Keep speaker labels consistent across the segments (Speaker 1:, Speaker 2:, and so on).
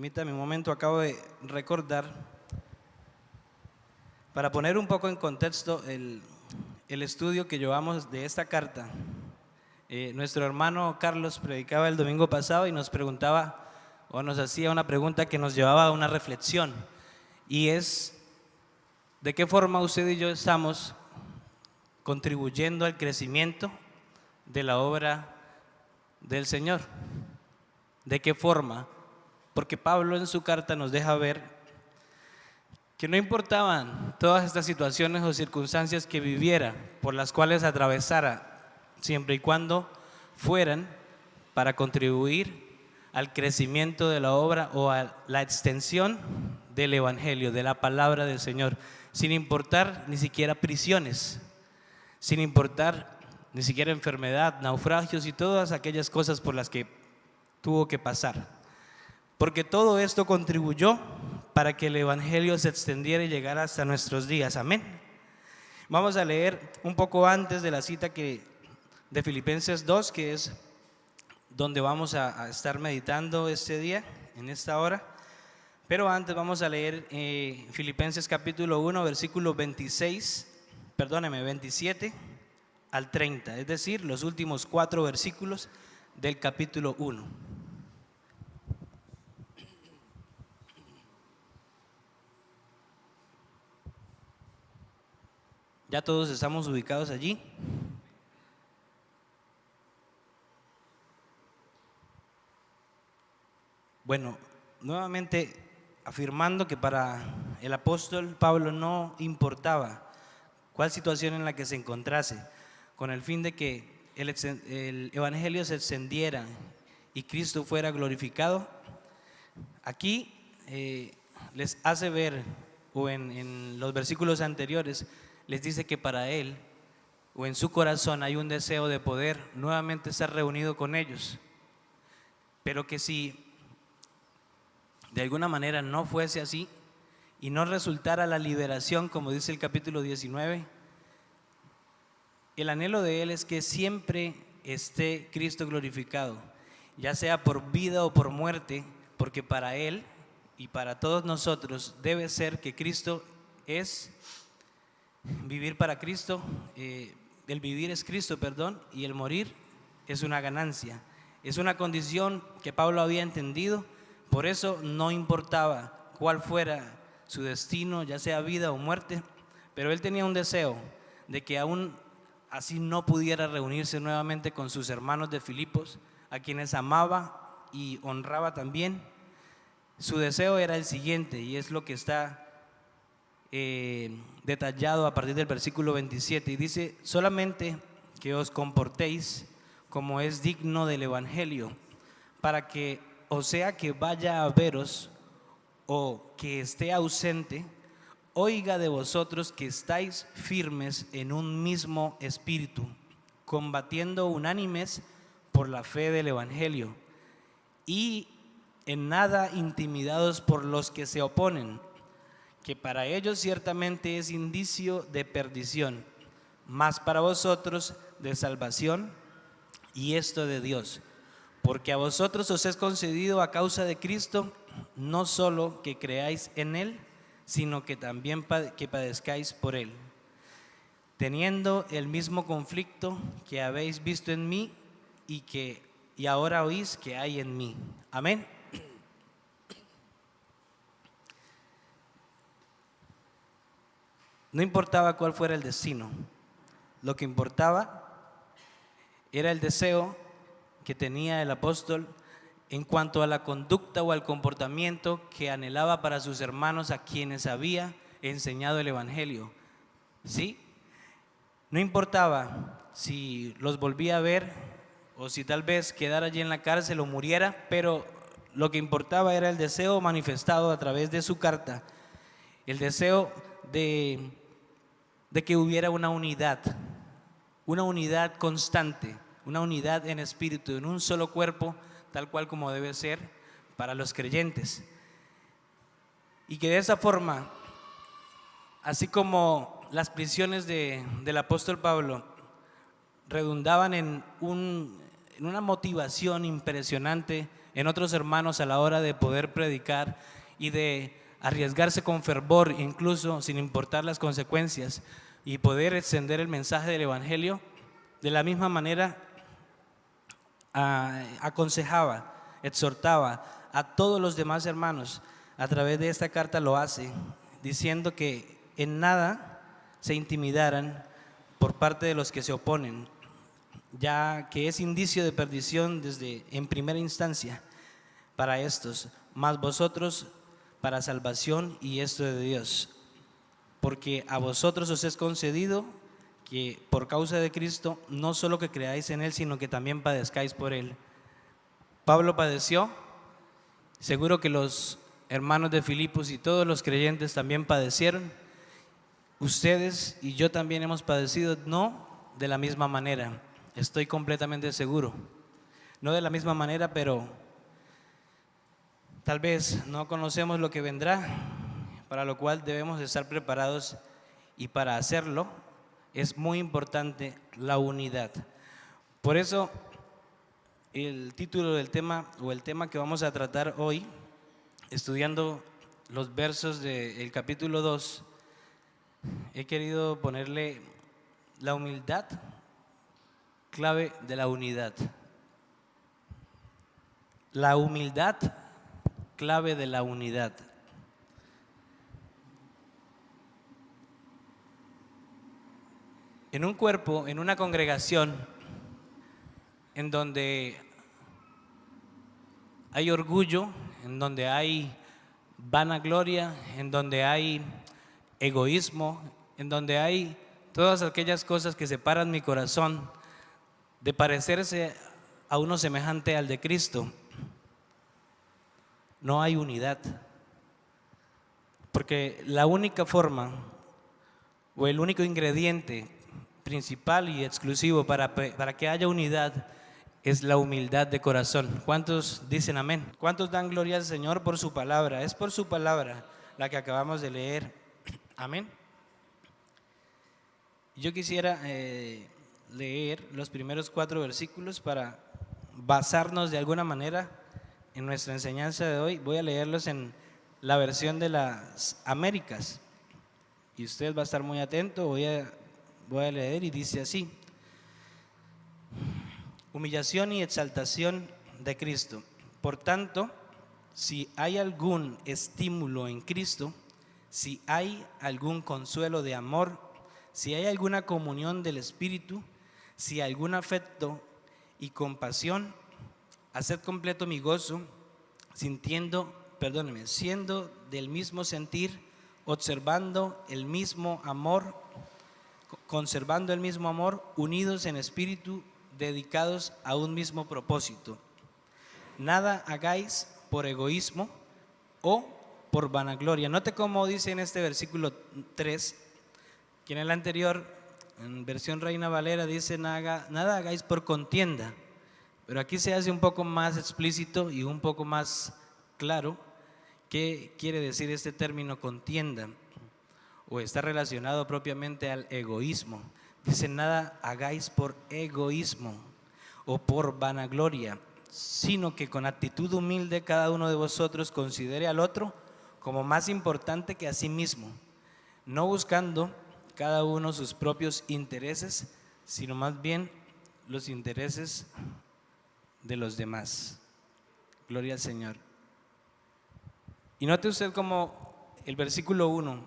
Speaker 1: Permítame un momento, acabo de recordar, para poner un poco en contexto el estudio que llevamos de esta carta. Nuestro hermano Carlos predicaba el domingo pasado y nos preguntaba, o nos hacía una pregunta que nos llevaba a una reflexión, y es: ¿de qué forma usted y yo estamos contribuyendo al crecimiento de la obra del Señor? ¿De qué forma? Porque Pablo en su carta nos deja ver que no importaban todas estas situaciones o circunstancias que viviera, por las cuales atravesara, siempre y cuando fueran para contribuir al crecimiento de la obra o a la extensión del Evangelio, de la palabra del Señor, sin importar ni siquiera prisiones, sin importar ni siquiera enfermedad, naufragios y todas aquellas cosas por las que tuvo que pasar. Porque todo esto contribuyó para que el Evangelio se extendiera y llegara hasta nuestros días. Amén. Vamos a leer un poco antes de la cita de Filipenses 2, que es donde vamos a estar meditando este día, en esta hora. Pero antes vamos a leer Filipenses capítulo 1, versículo 27 al 30, es decir, los últimos 4 versículos del capítulo 1. ¿Ya todos estamos ubicados allí? Bueno, nuevamente afirmando que para el apóstol Pablo no importaba cuál situación en la que se encontrase, con el fin de que el Evangelio se extendiera y Cristo fuera glorificado. Aquí les hace ver, o en los versículos anteriores, les dice que para él, o en su corazón, hay un deseo de poder nuevamente estar reunido con ellos, pero que si de alguna manera no fuese así y no resultara la liberación, como dice el capítulo 19, el anhelo de él es que siempre esté Cristo glorificado, ya sea por vida o por muerte, porque para él y para todos nosotros debe ser que Cristo es vivir para Cristo, el vivir es Cristo, y el morir es una ganancia. Es una condición que Pablo había entendido, por eso no importaba cuál fuera su destino, ya sea vida o muerte, pero él tenía un deseo de que aún así no pudiera reunirse nuevamente con sus hermanos de Filipos, a quienes amaba y honraba también. Su deseo era el siguiente, y es lo que está detallado a partir del versículo 27, y dice: solamente que os comportéis como es digno del Evangelio, para que, o sea que vaya a veros o que esté ausente, oiga de vosotros que estáis firmes en un mismo espíritu, combatiendo unánimes por la fe del Evangelio, y en nada intimidados por los que se oponen, que para ellos ciertamente es indicio de perdición, mas para vosotros de salvación, y esto de Dios, porque a vosotros os es concedido a causa de Cristo, no solo que creáis en Él, sino que también que padezcáis por Él, teniendo el mismo conflicto que habéis visto en mí y ahora oís que hay en mí. Amén. No importaba cuál fuera el destino, lo que importaba era el deseo que tenía el apóstol en cuanto a la conducta o al comportamiento que anhelaba para sus hermanos a quienes había enseñado el Evangelio. ¿Sí? No importaba si los volvía a ver o si tal vez quedara allí en la cárcel o muriera, pero lo que importaba era el deseo manifestado a través de su carta, el deseo de que hubiera una unidad constante, una unidad en espíritu, en un solo cuerpo, tal cual como debe ser para los creyentes. Y que de esa forma, así como las prisiones del apóstol Pablo redundaban en una motivación impresionante en otros hermanos a la hora de poder predicar y de arriesgarse con fervor, incluso sin importar las consecuencias, y poder extender el mensaje del Evangelio. De la misma manera aconsejaba, exhortaba a todos los demás hermanos. A través de esta carta lo hace, diciendo que en nada se intimidaran por parte de los que se oponen, ya que es indicio de perdición desde en primera instancia para estos, mas vosotros para salvación, y esto de Dios, porque a vosotros os es concedido que por causa de Cristo no solo que creáis en Él, sino que también padezcáis por Él. Pablo padeció, seguro que los hermanos de Filipos y todos los creyentes también padecieron. Ustedes y yo también hemos padecido, no de la misma manera, estoy completamente seguro, no de la misma manera, pero tal vez no conocemos lo que vendrá, para lo cual debemos estar preparados, y para hacerlo es muy importante la unidad. Por eso el título del tema, o el tema que vamos a tratar hoy, estudiando los versos del capítulo 2, he querido ponerle la humildad, clave de la unidad. La humildad, clave de la unidad. En un cuerpo, en una congregación, en donde hay orgullo, en donde hay vanagloria, en donde hay egoísmo, en donde hay todas aquellas cosas que separan mi corazón de parecerse a uno semejante al de Cristo, no hay unidad. Porque la única forma, o el único ingrediente principal y exclusivo para que haya unidad, es la humildad de corazón. ¿Cuántos dicen amén? ¿Cuántos dan gloria al Señor por su palabra? Es por su palabra la que acabamos de leer. Amén. Yo quisiera leer los primeros 4 versículos para basarnos de alguna manera en nuestra enseñanza de hoy. Voy a leerlos en la versión de las Américas y usted va a estar muy atento. Voy a leer y dice así: humillación y exaltación de Cristo. Por tanto, si hay algún estímulo en Cristo, si hay algún consuelo de amor, si hay alguna comunión del Espíritu, si hay algún afecto y compasión, haced completo mi gozo, siendo del mismo sentir, observando el mismo amor, conservando el mismo amor, unidos en espíritu, dedicados a un mismo propósito. Nada hagáis por egoísmo o por vanagloria. Note cómo dice en este versículo 3, que en el anterior, en versión Reina Valera, dice nada hagáis por contienda, pero aquí se hace un poco más explícito y un poco más claro qué quiere decir este término contienda, o está relacionado propiamente al egoísmo. Dice: nada hagáis por egoísmo o por vanagloria, sino que con actitud humilde cada uno de vosotros considere al otro como más importante que a sí mismo, no buscando cada uno sus propios intereses, sino más bien los intereses de los demás. Gloria al Señor. Y note usted como el versículo 1,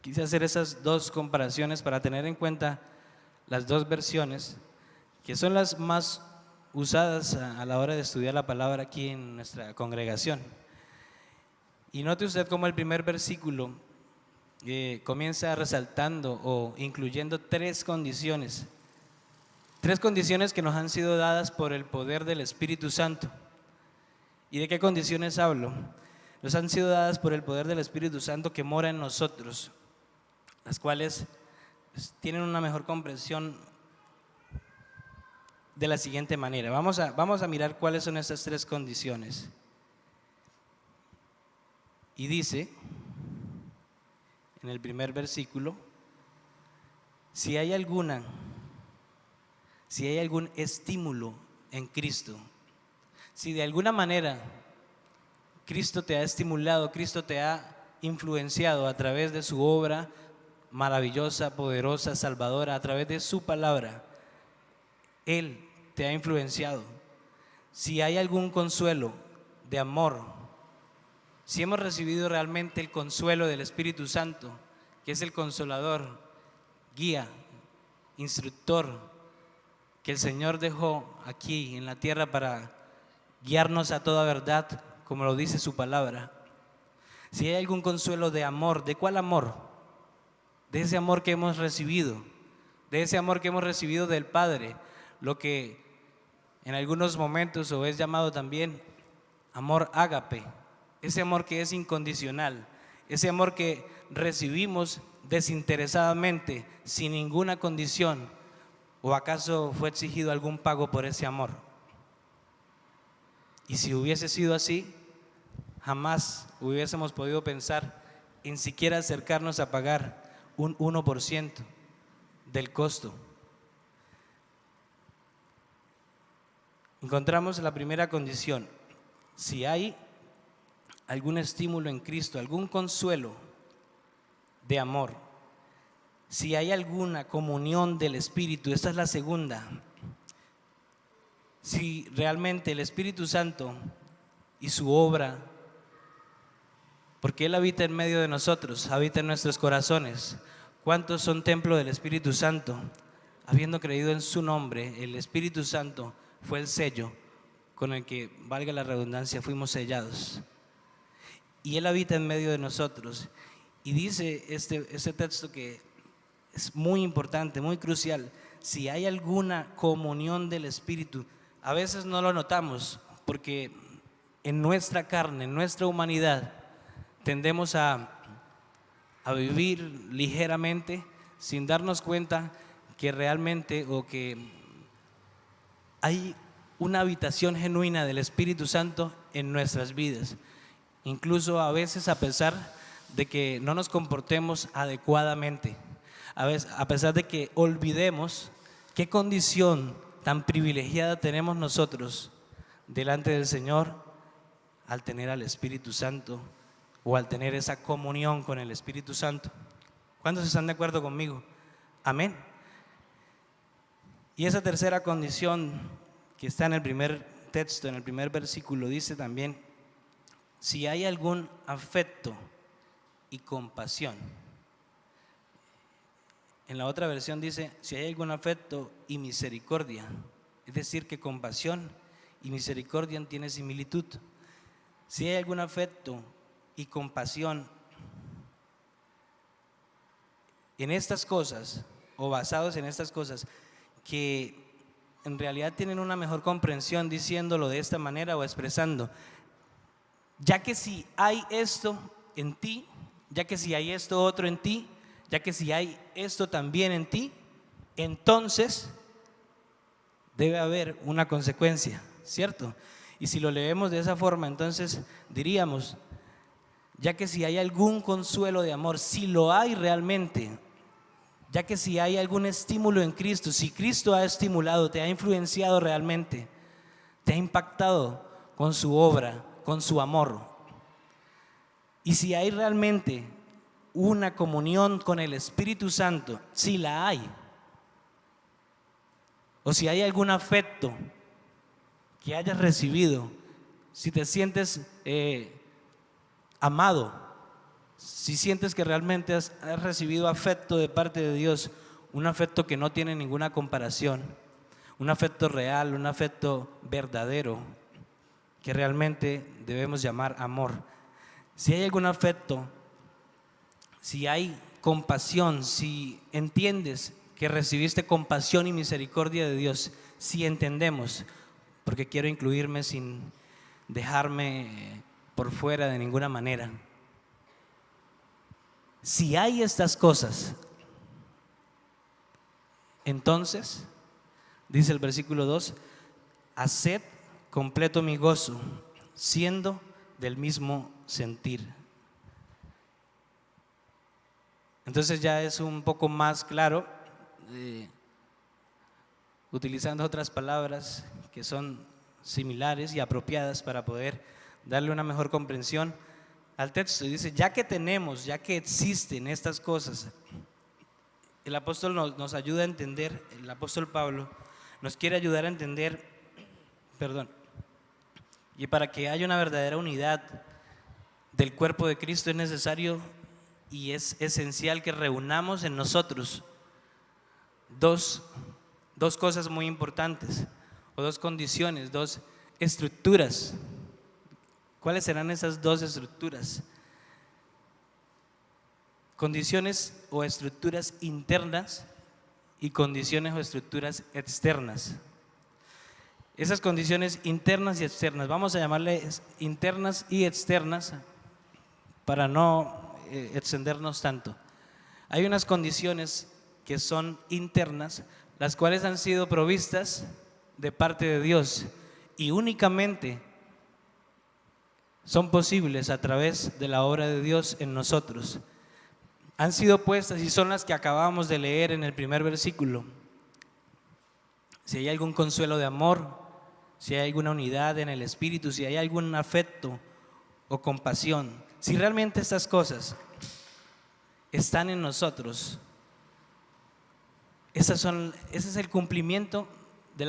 Speaker 1: quise hacer esas dos comparaciones para tener en cuenta las dos versiones que son las más usadas a la hora de estudiar la palabra aquí en nuestra congregación. Y note usted cómo el primer versículo comienza resaltando o incluyendo 3 condiciones. 3 condiciones que nos han sido dadas por el poder del Espíritu Santo. ¿Y de qué condiciones hablo? Nos han sido dadas por el poder del Espíritu Santo que mora en nosotros, las cuales tienen una mejor comprensión de la siguiente manera. Vamos a mirar cuáles son esas 3 condiciones. Y dice en el primer versículo: si hay algún estímulo en Cristo, Si de alguna manera Cristo te ha estimulado, Cristo te ha influenciado a través de su obra maravillosa, poderosa, salvadora, a través de su palabra, Él te ha influenciado. Si hay algún consuelo de amor, si hemos recibido realmente el consuelo del Espíritu Santo, que es el consolador, guía, instructor, que el Señor dejó aquí en la tierra para guiarnos a toda verdad, como lo dice su palabra. Si hay algún consuelo de amor, ¿de cuál amor? De ese amor que hemos recibido, de ese amor que hemos recibido del Padre, lo que en algunos momentos o es llamado también amor ágape, ese amor que es incondicional, ese amor que recibimos desinteresadamente, sin ninguna condición. ¿O acaso fue exigido algún pago por ese amor? Y si hubiese sido así, jamás hubiésemos podido pensar en siquiera acercarnos a pagar un 1% del costo. Encontramos la primera condición: si hay algún estímulo en Cristo, algún consuelo de amor, si hay alguna comunión del Espíritu. Esta es la segunda. Si realmente el Espíritu Santo y su obra, porque Él habita en medio de nosotros, habita en nuestros corazones. ¿Cuántos son templo del Espíritu Santo? Habiendo creído en su nombre, el Espíritu Santo fue el sello con el que, valga la redundancia, fuimos sellados. Y Él habita en medio de nosotros. Y dice este texto que es muy importante, muy crucial: si hay alguna comunión del Espíritu. A veces no lo notamos porque en nuestra carne, en nuestra humanidad, tendemos a vivir ligeramente sin darnos cuenta que realmente, o que hay una habitación genuina del Espíritu Santo en nuestras vidas. Incluso a veces, a pesar de que no nos comportemos adecuadamente, a pesar de que olvidemos qué condición tan privilegiada tenemos nosotros delante del Señor al tener al Espíritu Santo, o al tener esa comunión con el Espíritu Santo. ¿Cuántos están de acuerdo conmigo? Amén. Y esa tercera condición que está en el primer texto, en el primer versículo, dice también: si hay algún afecto y compasión. En la otra versión dice: si hay algún afecto y misericordia. Es decir, que compasión y misericordia tienen similitud. Si hay algún afecto y compasión en estas cosas, o basados en estas cosas, que en realidad tienen una mejor comprensión diciéndolo de esta manera o expresando: ya que si hay esto en ti, ya que si hay esto otro en ti, ya que si hay esto también en ti, entonces debe haber una consecuencia, ¿cierto? Y si lo leemos de esa forma, entonces diríamos: ya que si hay algún consuelo de amor, si lo hay realmente, ya que si hay algún estímulo en Cristo, si Cristo ha estimulado, te ha influenciado realmente, te ha impactado con su obra, con su amor, y si hay realmente una comunión con el Espíritu Santo, si la hay, o si hay algún afecto que hayas recibido, si te sientes amado, si sientes que realmente has recibido afecto de parte de Dios, un afecto que no tiene ninguna comparación, un afecto real, un afecto verdadero, que realmente debemos llamar amor. Si hay algún afecto, si hay compasión, si entiendes que recibiste compasión y misericordia de Dios, si entendemos, porque quiero incluirme sin dejarme por fuera de ninguna manera. Si hay estas cosas, entonces, dice el versículo 2, haced completo mi gozo, siendo del mismo sentir. Entonces ya es un poco más claro, utilizando otras palabras que son similares y apropiadas para poder darle una mejor comprensión al texto. Y dice, ya que existen estas cosas, el apóstol nos ayuda a entender, el apóstol Pablo nos quiere ayudar a entender, y para que haya una verdadera unidad del cuerpo de Cristo es necesario y es esencial que reunamos en nosotros dos cosas muy importantes, o dos condiciones, dos estructuras. ¿Cuáles serán esas dos estructuras? Condiciones o estructuras internas y condiciones o estructuras externas. Esas condiciones internas y externas, vamos a llamarles internas y externas para no extendernos tanto. Hay unas condiciones que son internas, las cuales han sido provistas de parte de Dios y únicamente son posibles a través de la obra de Dios en nosotros. Han sido puestas y son las que acabamos de leer en el primer versículo. Si hay algún consuelo de amor, si hay alguna unidad en el espíritu, si hay algún afecto o compasión, si realmente estas cosas están en nosotros, ese es el cumplimiento de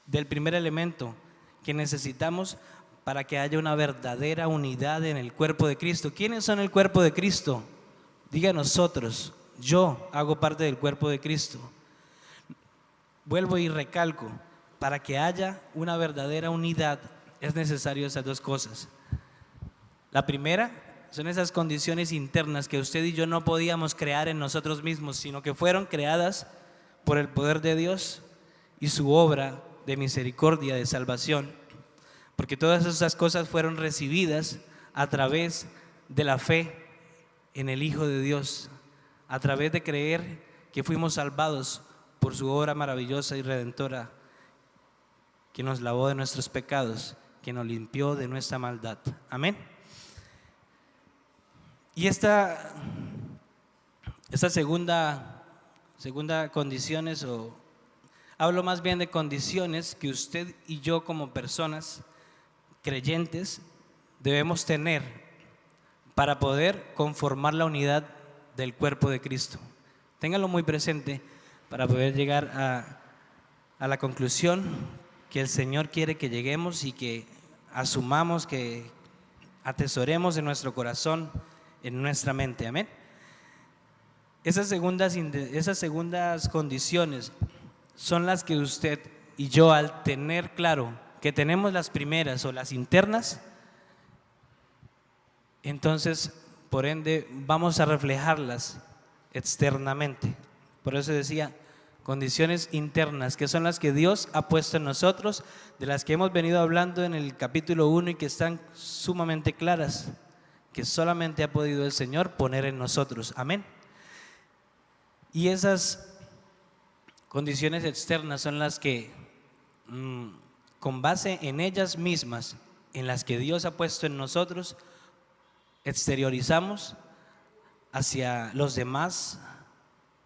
Speaker 1: del primer elemento que necesitamos para que haya una verdadera unidad en el cuerpo de Cristo. ¿Quiénes son el cuerpo de Cristo? Diga nosotros, yo hago parte del cuerpo de Cristo. Vuelvo y recalco, para que haya una verdadera unidad es necesario esas dos cosas. La primera son esas condiciones internas que usted y yo no podíamos crear en nosotros mismos, sino que fueron creadas por el poder de Dios y su obra de misericordia, de salvación, porque todas esas cosas fueron recibidas a través de la fe en el Hijo de Dios, a través de creer que fuimos salvados por su obra maravillosa y redentora, que nos lavó de nuestros pecados, que nos limpió de nuestra maldad. Amén. Y esta segunda condiciones, o hablo más bien de condiciones que usted y yo como personas creyentes debemos tener para poder conformar la unidad del cuerpo de Cristo. Ténganlo muy presente para poder llegar a la conclusión que el Señor quiere que lleguemos y que asumamos, que atesoremos en nuestro corazón, en nuestra mente. Amén. Esas segundas condiciones son las que usted y yo, al tener claro que tenemos las primeras o las internas, entonces por ende vamos a reflejarlas externamente. Por eso decía, condiciones internas, que son las que Dios ha puesto en nosotros, de las que hemos venido hablando en el capítulo 1 y que están sumamente claras, que solamente ha podido el Señor poner en nosotros. Amén. Y esas condiciones externas son las que, con base en ellas mismas, en las que Dios ha puesto en nosotros, exteriorizamos hacia los demás,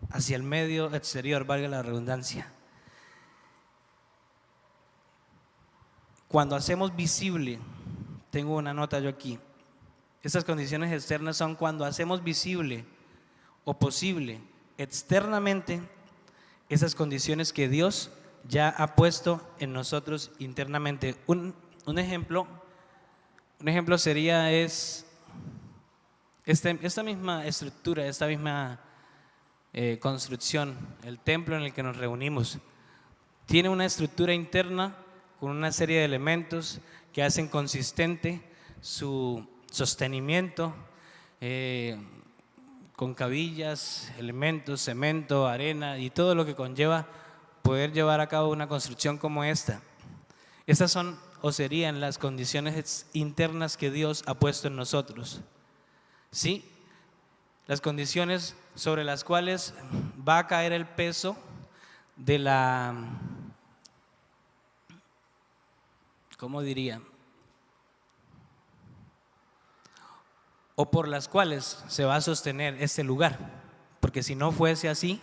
Speaker 1: hacia el medio exterior, valga la redundancia. Cuando hacemos visible, tengo una nota yo aquí, estas condiciones externas son cuando hacemos visible o posible externamente esas condiciones que Dios ya ha puesto en nosotros internamente. Un ejemplo sería esta misma estructura, esta misma construcción, el templo en el que nos reunimos. Tiene una estructura interna con una serie de elementos que hacen consistente su sostenimiento, con cabillas, elementos, cemento, arena y todo lo que conlleva poder llevar a cabo una construcción como esta. Estas son o serían las condiciones internas que Dios ha puesto en nosotros. Sí, las condiciones sobre las cuales va a caer el peso de la, ¿cómo diría? O por las cuales se va a sostener este lugar, porque si no fuese así,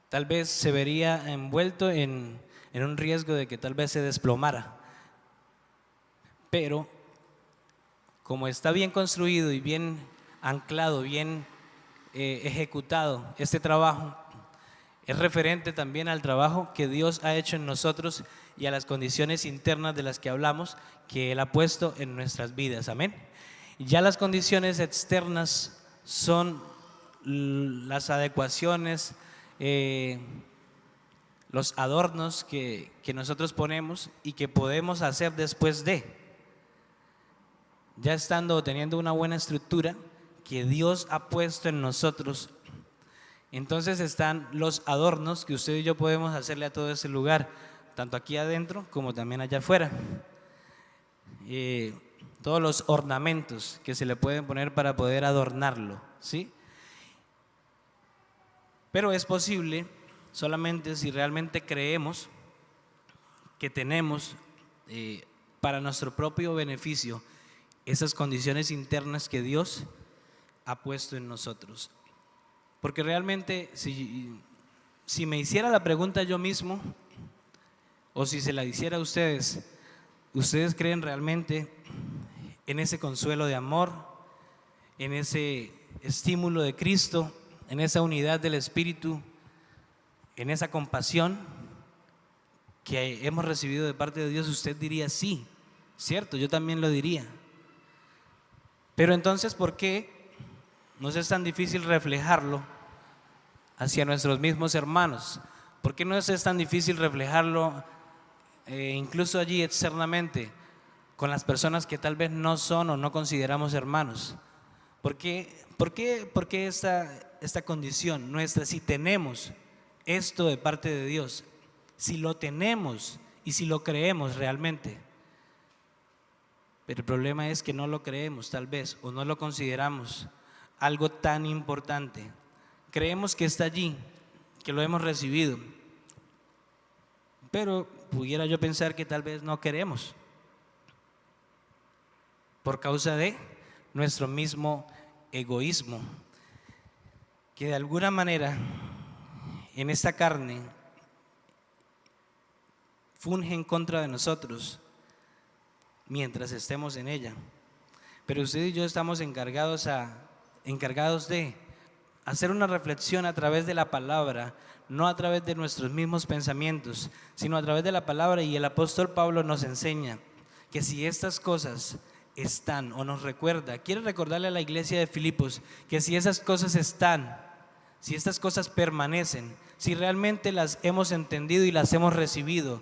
Speaker 1: tal vez se vería envuelto en en un riesgo de que tal vez se desplomara. Pero como está bien construido y bien anclado, bien ejecutado este trabajo, es referente también al trabajo que Dios ha hecho en nosotros y a las condiciones internas de las que hablamos, que Él ha puesto en nuestras vidas. Amén. Ya las condiciones externas son las adecuaciones, los adornos que nosotros ponemos y que podemos hacer después de, ya estando o teniendo una buena estructura que Dios ha puesto en nosotros. Entonces están los adornos que usted y yo podemos hacerle a todo ese lugar, tanto aquí adentro como también allá afuera. Todos los ornamentos que se le pueden poner para poder adornarlo, ¿sí? Pero es posible solamente si realmente creemos que tenemos para nuestro propio beneficio esas condiciones internas que Dios ha puesto en nosotros. Porque realmente si me hiciera la pregunta yo mismo, o si se la hiciera a ustedes, ¿ustedes creen realmente en ese consuelo de amor, en ese estímulo de Cristo, en esa unidad del Espíritu, en esa compasión que hemos recibido de parte de Dios? Usted diría sí, cierto, yo también lo diría. Pero entonces, ¿por qué nos es tan difícil reflejarlo hacia nuestros mismos hermanos? ¿Por qué nos es tan difícil reflejarlo incluso allí externamente con las personas que tal vez no son o no consideramos hermanos? ¿Por qué esta condición nuestra, si tenemos esto de parte de Dios, si lo tenemos y si lo creemos realmente? Pero el problema es que no lo creemos tal vez, o no lo consideramos algo tan importante. Creemos que está allí, que lo hemos recibido, pero pudiera yo pensar que tal vez no queremos por causa de nuestro mismo egoísmo, que de alguna manera en esta carne funge en contra de nosotros mientras estemos en ella. Pero usted y yo estamos encargados de hacer una reflexión a través de la palabra, no a través de nuestros mismos pensamientos, sino a través de la palabra. Y el apóstol Pablo nos enseña que si estas cosas están, o nos recuerda, quiere recordarle a la iglesia de Filipos que si esas cosas están, si estas cosas permanecen, si realmente las hemos entendido y las hemos recibido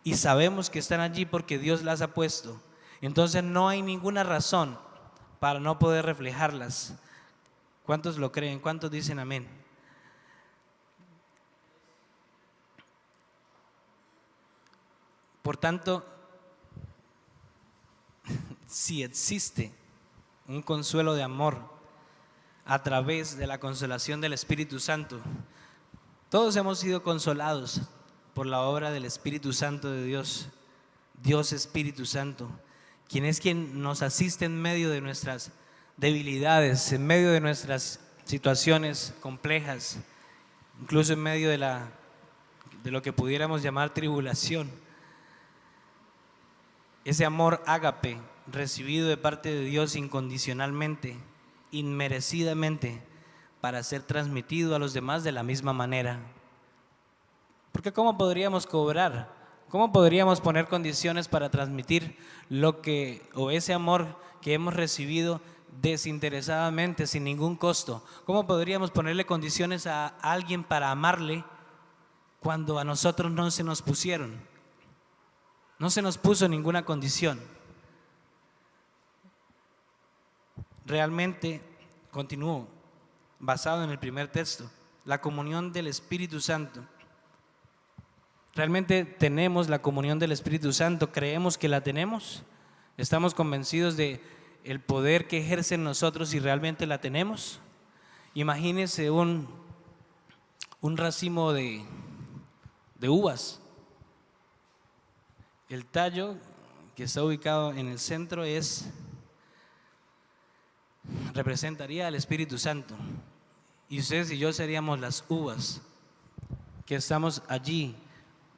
Speaker 1: y sabemos que están allí porque Dios las ha puesto, entonces no hay ninguna razón para no poder reflejarlas. ¿Cuántos lo creen? ¿Cuántos dicen amén? Por tanto, si existe un consuelo de amor a través de la consolación del Espíritu Santo, todos hemos sido consolados por la obra del Espíritu Santo de Dios, Dios Espíritu Santo, quien nos asiste en medio de nuestras debilidades, en medio de nuestras situaciones complejas, incluso en medio de lo que pudiéramos llamar tribulación. Ese amor ágape recibido de parte de Dios incondicionalmente, inmerecidamente, para ser transmitido a los demás de la misma manera. Porque ¿cómo podríamos cobrar? ¿Cómo podríamos poner condiciones para transmitir ese amor que hemos recibido desinteresadamente, sin ningún costo? ¿Cómo podríamos ponerle condiciones a alguien para amarle cuando a nosotros no se nos pusieron? No se nos puso ninguna condición. Realmente, continúo, basado en el primer texto, la comunión del Espíritu Santo. ¿Realmente tenemos la comunión del Espíritu Santo? ¿Creemos que la tenemos? ¿Estamos convencidos de el poder que ejerce en nosotros y realmente la tenemos? Imagínese un racimo de uvas. El tallo que está ubicado en el centro representaría al Espíritu Santo. Y ustedes y yo seríamos las uvas que estamos allí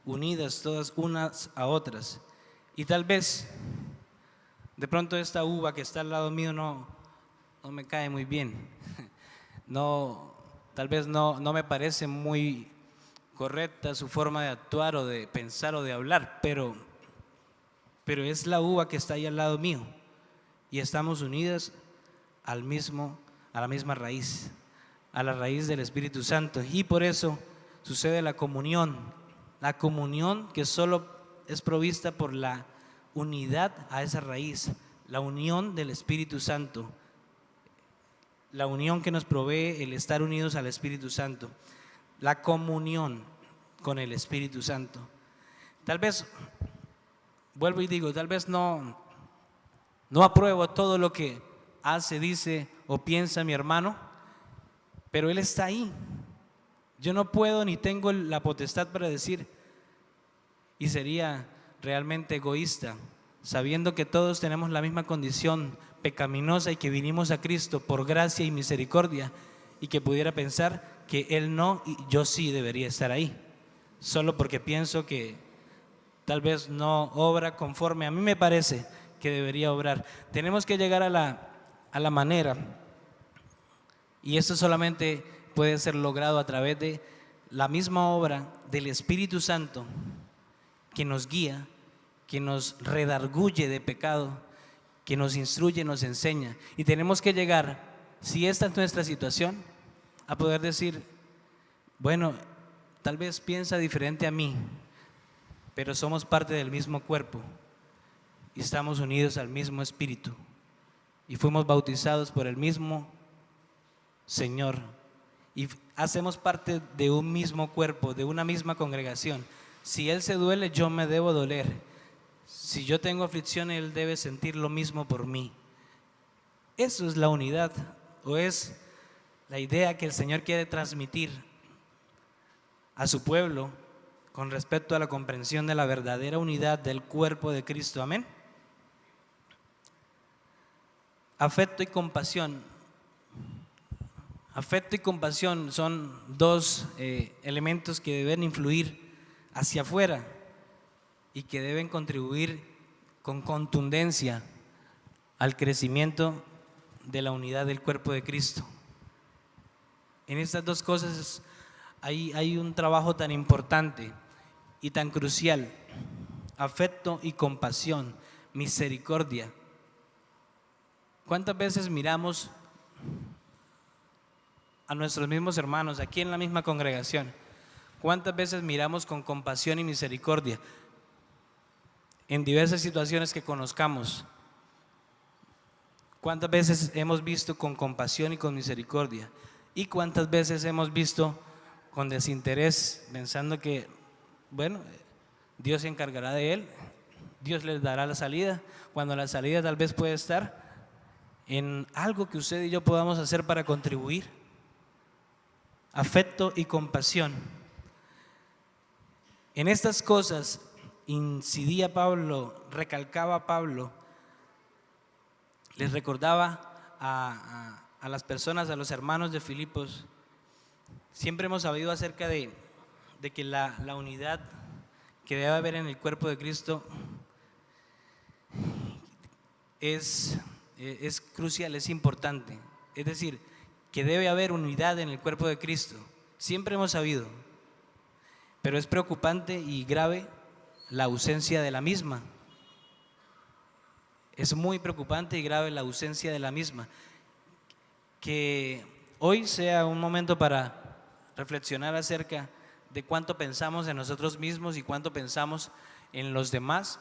Speaker 1: unidas todas unas a otras. Y tal vez, de pronto esta uva que está al lado mío no me cae muy bien. No, tal vez no me parece muy correcta su forma de actuar o de pensar o de hablar, pero es la uva que está ahí al lado mío y estamos unidas a la misma raíz, a la raíz del Espíritu Santo, y por eso sucede la comunión que solo es provista por la unidad a esa raíz, la unión del Espíritu Santo, la unión que nos provee el estar unidos al Espíritu Santo, la comunión con el Espíritu Santo. Tal vez, vuelvo y digo, tal vez no apruebo todo lo que hace, dice o piensa mi hermano, pero él está ahí. Yo no puedo ni tengo la potestad para decir, y sería realmente egoísta, sabiendo que todos tenemos la misma condición pecaminosa y que vinimos a Cristo por gracia y misericordia, y que pudiera pensar que Él no y yo sí debería estar ahí, solo porque pienso que tal vez no obra conforme a mí me parece que debería obrar. Tenemos que llegar a la manera, y esto solamente puede ser logrado a través de la misma obra del Espíritu Santo que nos guía, que nos redarguye de pecado, que nos instruye, nos enseña. Y tenemos que llegar, si esta es nuestra situación, a poder decir, bueno, tal vez piensa diferente a mí, pero somos parte del mismo cuerpo y estamos unidos al mismo Espíritu y fuimos bautizados por el mismo Señor y hacemos parte de un mismo cuerpo, de una misma congregación. Si Él se duele, yo me debo doler. Si yo tengo aflicción, Él debe sentir lo mismo por mí. Eso es la unidad, o es la idea que el Señor quiere transmitir a su pueblo con respecto a la comprensión de la verdadera unidad del cuerpo de Cristo. Amén. Afecto y compasión. Afecto y compasión son dos elementos que deben influir hacia afuera y que deben contribuir con contundencia al crecimiento de la unidad del cuerpo de Cristo. En estas dos cosas hay un trabajo tan importante y tan crucial: afecto y compasión, misericordia. ¿Cuántas veces miramos a nuestros mismos hermanos aquí en la misma congregación? ¿Cuántas veces miramos con compasión y misericordia en diversas situaciones que conozcamos? ¿Cuántas veces hemos visto con compasión y con misericordia? ¿Y cuántas veces hemos visto con desinterés, pensando que, bueno, Dios se encargará de él, Dios les dará la salida, cuando la salida tal vez puede estar en algo que usted y yo podamos hacer para contribuir? Afecto y compasión. En estas cosas incidía Pablo, recalcaba Pablo, les recordaba a las personas, a los hermanos de Filipos. Siempre hemos sabido acerca de que la unidad que debe haber en el cuerpo de Cristo es crucial, es importante. Es decir, que debe haber unidad en el cuerpo de Cristo. Siempre hemos sabido, pero es preocupante y grave la ausencia de la misma. Es muy preocupante y grave la ausencia de la misma. Que hoy sea un momento para reflexionar acerca de cuánto pensamos en nosotros mismos y cuánto pensamos en los demás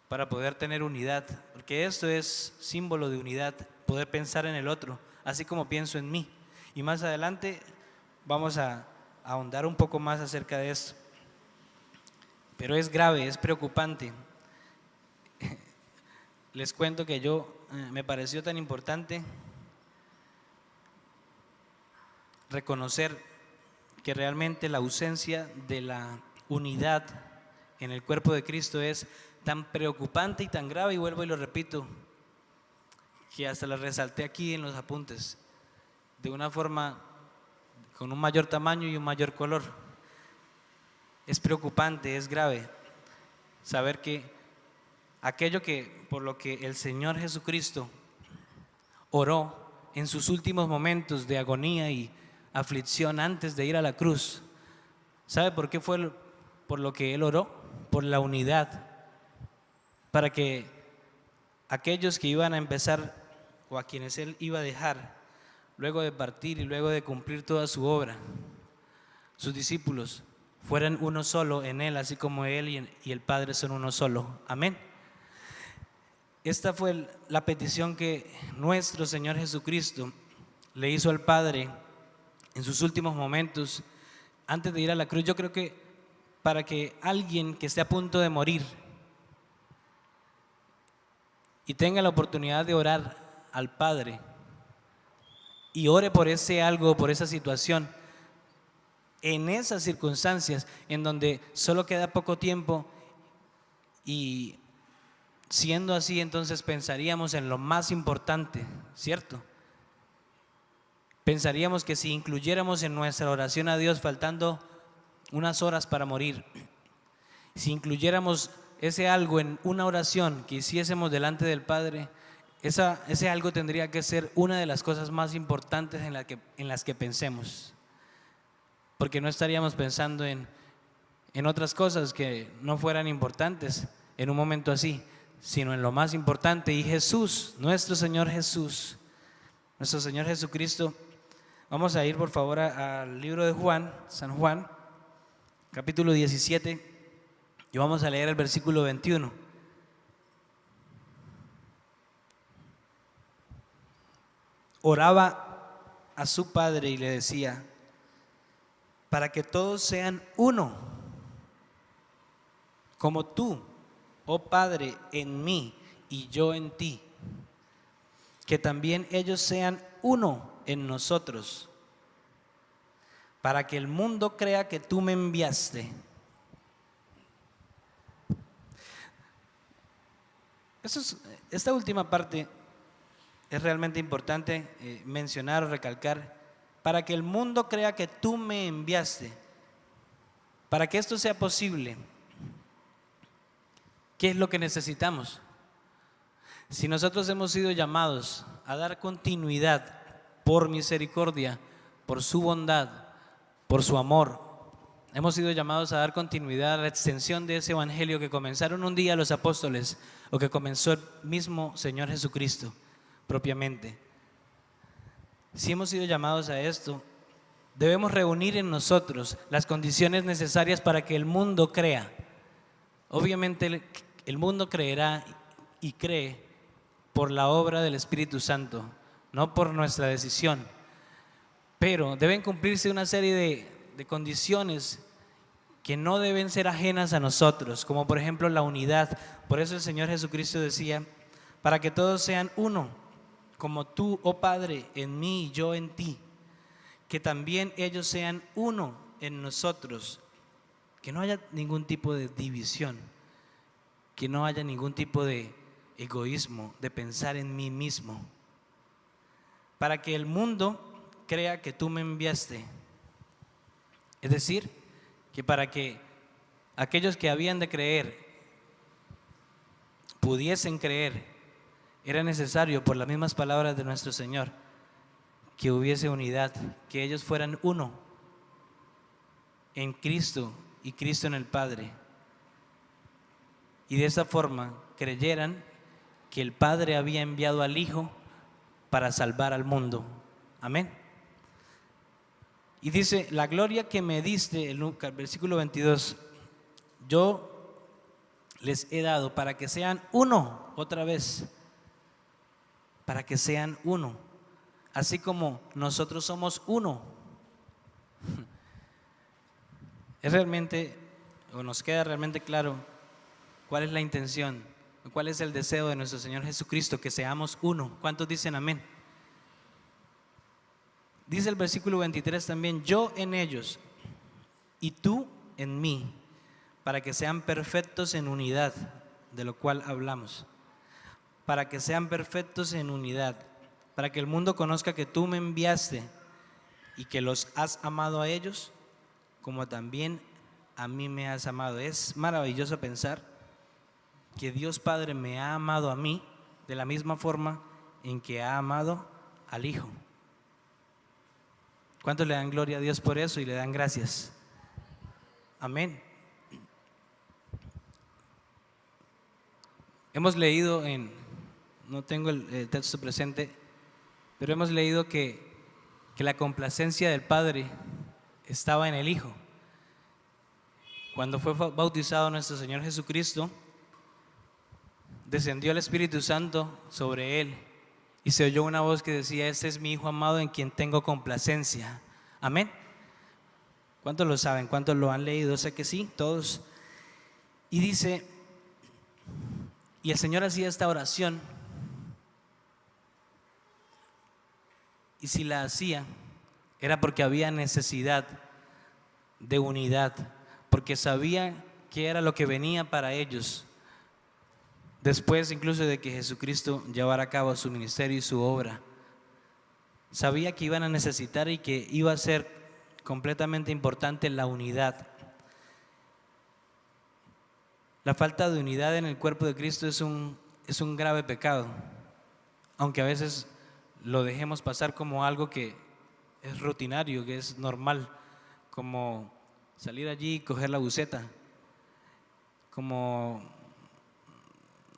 Speaker 1: para poder tener unidad, porque esto es símbolo de unidad, poder pensar en el otro, así como pienso en mí. Y más adelante vamos a ahondar un poco más acerca de esto. Pero es grave, es preocupante. Les cuento que me pareció tan importante reconocer que realmente la ausencia de la unidad en el cuerpo de Cristo es tan preocupante y tan grave, y vuelvo y lo repito, que hasta lo resalté aquí en los apuntes, de una forma con un mayor tamaño y un mayor color. Es preocupante, es grave saber que aquello que por lo que el Señor Jesucristo oró en sus últimos momentos de agonía y aflicción antes de ir a la cruz, ¿sabe por qué fue por lo que Él oró? Por la unidad, para que aquellos que iban a empezar o a quienes Él iba a dejar luego de partir y luego de cumplir toda su obra, sus discípulos fueran uno solo en Él, así como Él y el Padre son uno solo. Amén. Esta fue la petición que nuestro Señor Jesucristo le hizo al Padre en sus últimos momentos antes de ir a la cruz. Yo creo que para que alguien que esté a punto de morir y tenga la oportunidad de orar al Padre y ore por ese algo, por esa situación, en esas circunstancias en donde solo queda poco tiempo, y siendo así, entonces pensaríamos en lo más importante, ¿cierto? Pensaríamos que si incluyéramos en nuestra oración a Dios faltando unas horas para morir, si incluyéramos ese algo en una oración que hiciésemos delante del Padre, ese algo tendría que ser una de las cosas más importantes en las que pensemos, porque no estaríamos pensando en otras cosas que no fueran importantes en un momento así, sino en lo más importante. Y Jesús, nuestro Señor Jesucristo, vamos a ir por favor al libro de Juan, San Juan, capítulo 17, y vamos a leer el versículo 21. Oraba a su Padre y le decía: para que todos sean uno, como tú, oh Padre, en mí y yo en ti, que también ellos sean uno en nosotros, para que el mundo crea que tú me enviaste. Esta última parte es realmente importante mencionar o recalcar. Para que el mundo crea que tú me enviaste. Para que esto sea posible, ¿qué es lo que necesitamos? Si nosotros hemos sido llamados a dar continuidad por misericordia, por su bondad, por su amor, hemos sido llamados a dar continuidad a la extensión de ese evangelio que comenzaron un día los apóstoles, o que comenzó el mismo Señor Jesucristo propiamente. Si hemos sido llamados a esto, debemos reunir en nosotros las condiciones necesarias para que el mundo crea. Obviamente el mundo creerá y cree por la obra del Espíritu Santo, no por nuestra decisión, pero deben cumplirse una serie de condiciones que no deben ser ajenas a nosotros, como por ejemplo la unidad. Por eso el Señor Jesucristo decía: para que todos sean uno, como tú, oh Padre, en mí y yo en ti, que también ellos sean uno en nosotros, que no haya ningún tipo de división, que no haya ningún tipo de egoísmo, de pensar en mí mismo, para que el mundo crea que tú me enviaste. Es decir, que para que aquellos que habían de creer pudiesen creer, era necesario, por las mismas palabras de nuestro Señor, que hubiese unidad, que ellos fueran uno en Cristo y Cristo en el Padre, y de esa forma creyeran que el Padre había enviado al Hijo para salvar al mundo. Amén. Y dice: la gloria que me diste, el versículo 22, yo les he dado para que sean uno, otra vez, para que sean uno, así como nosotros somos uno. Es realmente, o nos queda realmente claro cuál es la intención, cuál es el deseo de nuestro Señor Jesucristo: que seamos uno. ¿Cuántos dicen amén? Dice el versículo 23 también: yo en ellos y tú en mí, para que sean perfectos en unidad, de lo cual hablamos. Para que sean perfectos en unidad, para que el mundo conozca que tú me enviaste y que los has amado a ellos, como también a mí me has amado. Es maravilloso pensar que Dios Padre me ha amado a mí de la misma forma en que ha amado al Hijo. ¿Cuántos le dan gloria a Dios por eso y le dan gracias? Amén. Hemos leído no tengo el texto presente, pero hemos leído que la complacencia del Padre estaba en el Hijo. Cuando fue bautizado nuestro Señor Jesucristo, descendió el Espíritu Santo sobre Él y se oyó una voz que decía: este es mi Hijo amado en quien tengo complacencia. Amén. ¿Cuántos lo saben? ¿Cuántos lo han leído? Sé que sí, todos. Y dice, y el Señor hacía esta oración, y si la hacía era porque había necesidad de unidad, porque sabía que era lo que venía para ellos después incluso de que Jesucristo llevara a cabo su ministerio y su obra. Sabía que iban a necesitar y que iba a ser completamente importante la unidad. La falta de unidad en el cuerpo de Cristo es un grave pecado, aunque a veces lo dejemos pasar como algo que es rutinario, que es normal, como salir allí y coger la buceta, como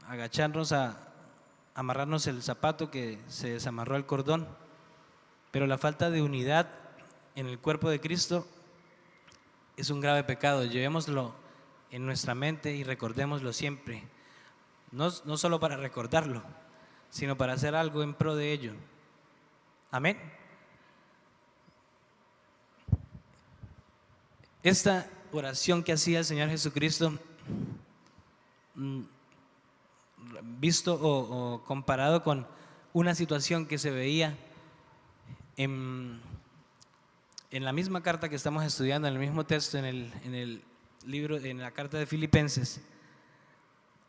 Speaker 1: agacharnos a amarrarnos el zapato que se desamarró el cordón. Pero la falta de unidad en el cuerpo de Cristo es un grave pecado. Llevémoslo en nuestra mente y recordémoslo siempre, no solo para recordarlo, sino para hacer algo en pro de ello. Amén. Esta oración que hacía el Señor Jesucristo, visto o comparado con una situación que se veía en la misma carta que estamos estudiando, en el mismo texto, en el libro, en la carta de Filipenses,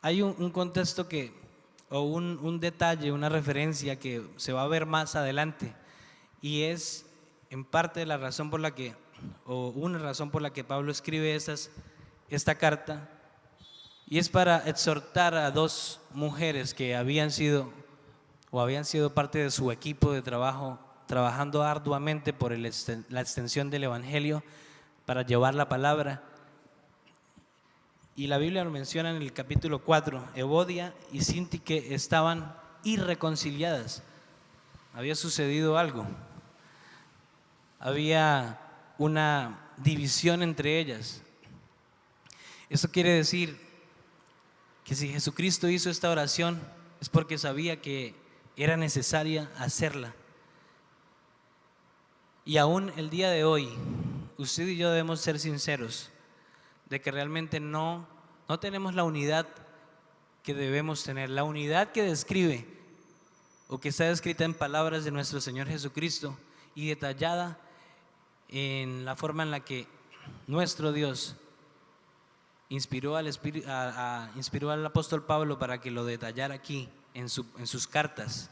Speaker 1: hay un contexto o un detalle, una referencia que se va a ver más adelante, y es en parte la razón por la que, o una razón por la que Pablo escribe esta carta, y es para exhortar a dos mujeres que habían sido parte de su equipo de trabajo, trabajando arduamente por la extensión del Evangelio para llevar la palabra. Y la Biblia lo menciona en el capítulo 4, Evodia y Síntique estaban irreconciliadas. Había sucedido algo, había una división entre ellas. Eso quiere decir que si Jesucristo hizo esta oración es porque sabía que era necesaria hacerla. Y aún el día de hoy, usted y yo debemos ser sinceros de que realmente no tenemos la unidad que debemos tener, la unidad que describe o que está descrita en palabras de nuestro Señor Jesucristo y detallada en la forma en la que nuestro Dios inspiró al apóstol Pablo para que lo detallara aquí en sus cartas.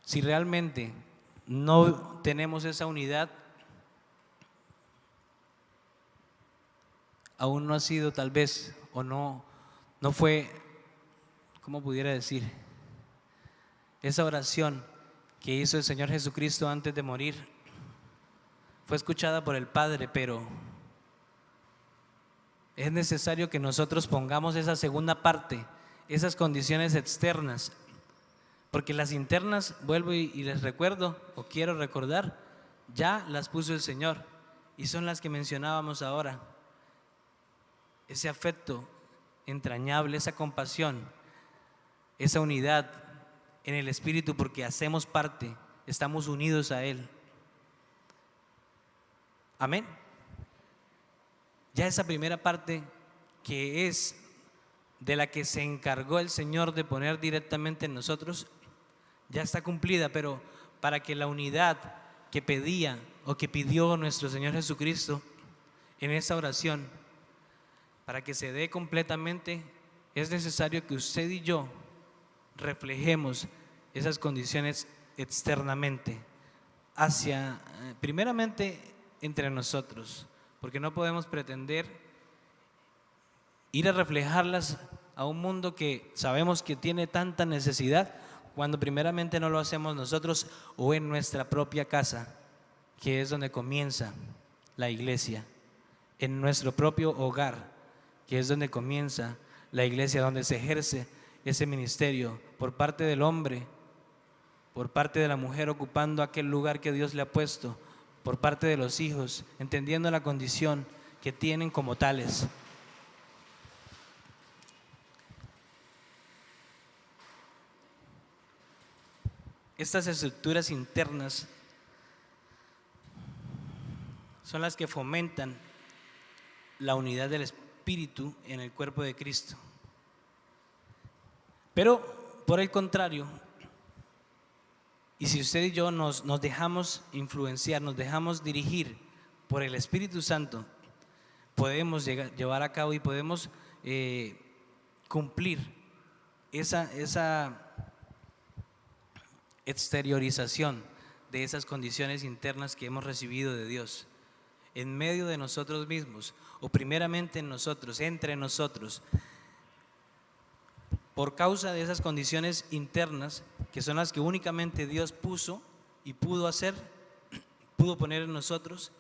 Speaker 1: Si realmente no tenemos esa unidad, aún no ha sido tal vez, o no fue, ¿cómo pudiera decir? Esa oración que hizo el Señor Jesucristo antes de morir fue escuchada por el Padre, pero es necesario que nosotros pongamos esa segunda parte, esas condiciones externas, porque las internas, vuelvo y les recuerdo, o quiero recordar, ya las puso el Señor, y son las que mencionábamos ahora. Ese afecto entrañable, esa compasión, esa unidad en el Espíritu, porque hacemos parte, estamos unidos a Él. Amén. Ya esa primera parte, que es de la que se encargó el Señor de poner directamente en nosotros, ya está cumplida, pero para que la unidad que pedía o que pidió nuestro Señor Jesucristo en esa oración, para que se dé completamente, es necesario que usted y yo reflejemos esas condiciones externamente, primeramente entre nosotros, porque no podemos pretender ir a reflejarlas a un mundo que sabemos que tiene tanta necesidad, cuando primeramente no lo hacemos nosotros o en nuestra propia casa, que es donde comienza la iglesia, en nuestro propio hogar, que es donde comienza la iglesia, donde se ejerce ese ministerio por parte del hombre, por parte de la mujer ocupando aquel lugar que Dios le ha puesto, por parte de los hijos, entendiendo la condición que tienen como tales. Estas estructuras internas son las que fomentan la unidad del Espíritu en el cuerpo de Cristo. Pero, por el contrario, y si usted y yo nos dejamos influenciar, nos dejamos dirigir por el Espíritu Santo, podemos llevar a cabo y podemos cumplir esa exteriorización de esas condiciones internas que hemos recibido de Dios en medio de nosotros mismos, o primeramente en nosotros, entre nosotros, por causa de esas condiciones internas que son las que únicamente Dios puso y pudo poner en nosotros.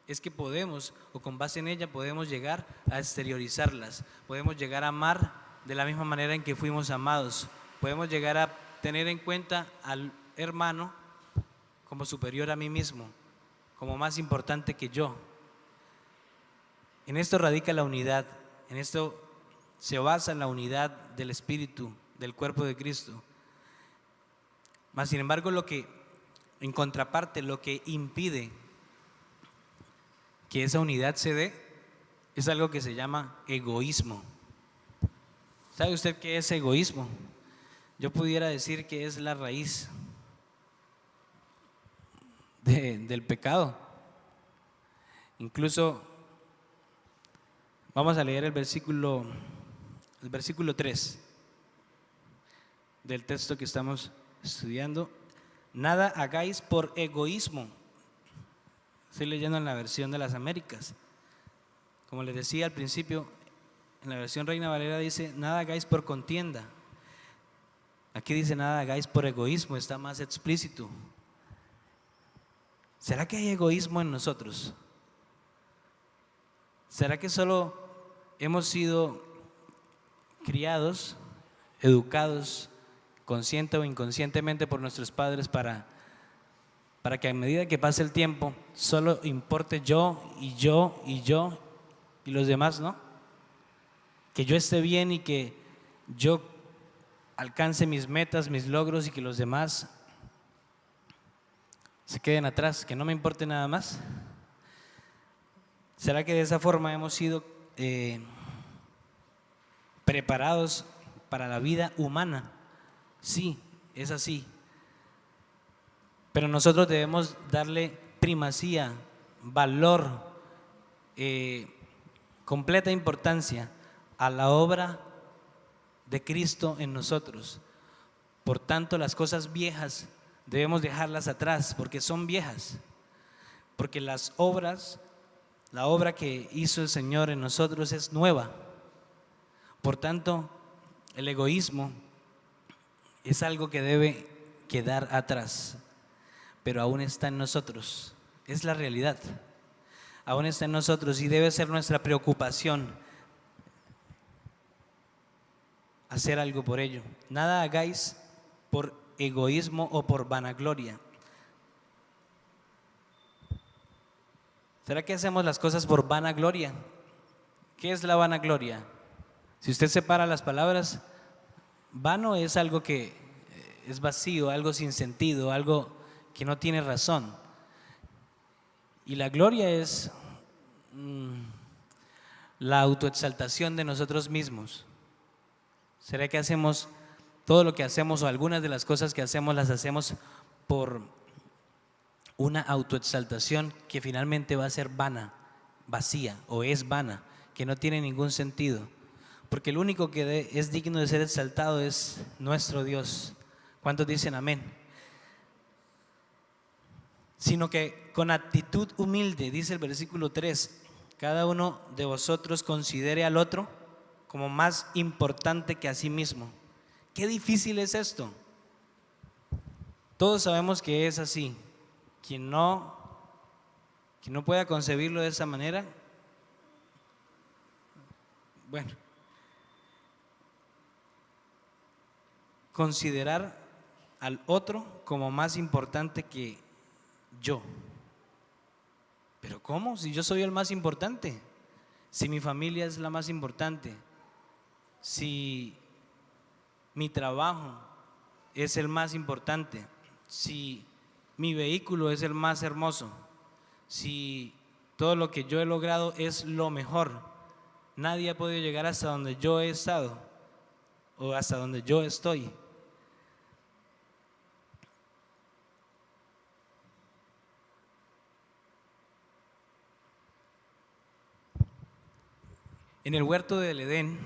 Speaker 1: Es que podemos, o con base en ella podemos llegar a exteriorizarlas, podemos llegar a amar de la misma manera en que fuimos amados, podemos llegar a tener en cuenta al hermano como superior a mí mismo, como más importante que yo. En esto radica la unidad, en esto se basa la unidad del Espíritu, del cuerpo de Cristo. Mas sin embargo, en contraparte, lo que impide que esa unidad se dé es algo que se llama egoísmo. ¿Sabe usted qué es egoísmo? Yo pudiera decir que es la raíz del pecado. Incluso vamos a leer el versículo 3 del texto que estamos estudiando. Nada hagáis por egoísmo. Estoy leyendo en la versión de las Américas. Como les decía al principio, en la versión Reina Valera dice: nada hagáis por contienda. Aquí dice: nada hagáis por egoísmo, está más explícito. ¿Será que hay egoísmo en nosotros? ¿Será que solo hemos sido criados, educados, consciente o inconscientemente por nuestros padres para que a medida que pase el tiempo solo importe yo y yo y yo y los demás, ¿no? Que yo esté bien y que yo alcance mis metas, mis logros, y que los demás se queden atrás, que no me importe nada más. ¿Será que de esa forma hemos sido preparados para la vida humana? Sí, es así. Pero nosotros debemos darle primacía, valor, completa importancia a la obra de Cristo en nosotros. Por tanto, las cosas viejas debemos dejarlas atrás, porque son viejas. Porque la obra que hizo el Señor en nosotros es nueva. Por tanto, el egoísmo es algo que debe quedar atrás, pero aún está en nosotros. Es la realidad. Aún está en nosotros y debe ser nuestra preocupación hacer algo por ello. Nada hagáis por egoísmo o por vanagloria. ¿Será que hacemos las cosas por vanagloria? ¿Qué es la vanagloria? Si usted separa las palabras, vano es algo que es vacío, algo sin sentido, algo que no tiene razón. Y la gloria es la autoexaltación de nosotros mismos. ¿Será que hacemos todo lo que hacemos, o algunas de las cosas que hacemos, las hacemos por una autoexaltación que finalmente va a ser vana, vacía, o es vana, que no tiene ningún sentido? Porque el único que es digno de ser exaltado es nuestro Dios. ¿Cuántos dicen amén? sino que con actitud humilde, dice el versículo 3, cada uno de vosotros considere al otro como más importante que a sí mismo. Qué difícil es esto. Todos sabemos que es así. Quien no pueda concebirlo de esa manera, bueno, considerar al otro como más importante que yo. Pero ¿cómo? Si yo soy el más importante, si mi familia es la más importante, si mi trabajo es el más importante, si mi vehículo es el más hermoso, si todo lo que yo he logrado es lo mejor, nadie ha podido llegar hasta donde yo he estado o hasta donde yo estoy. En el huerto del Edén,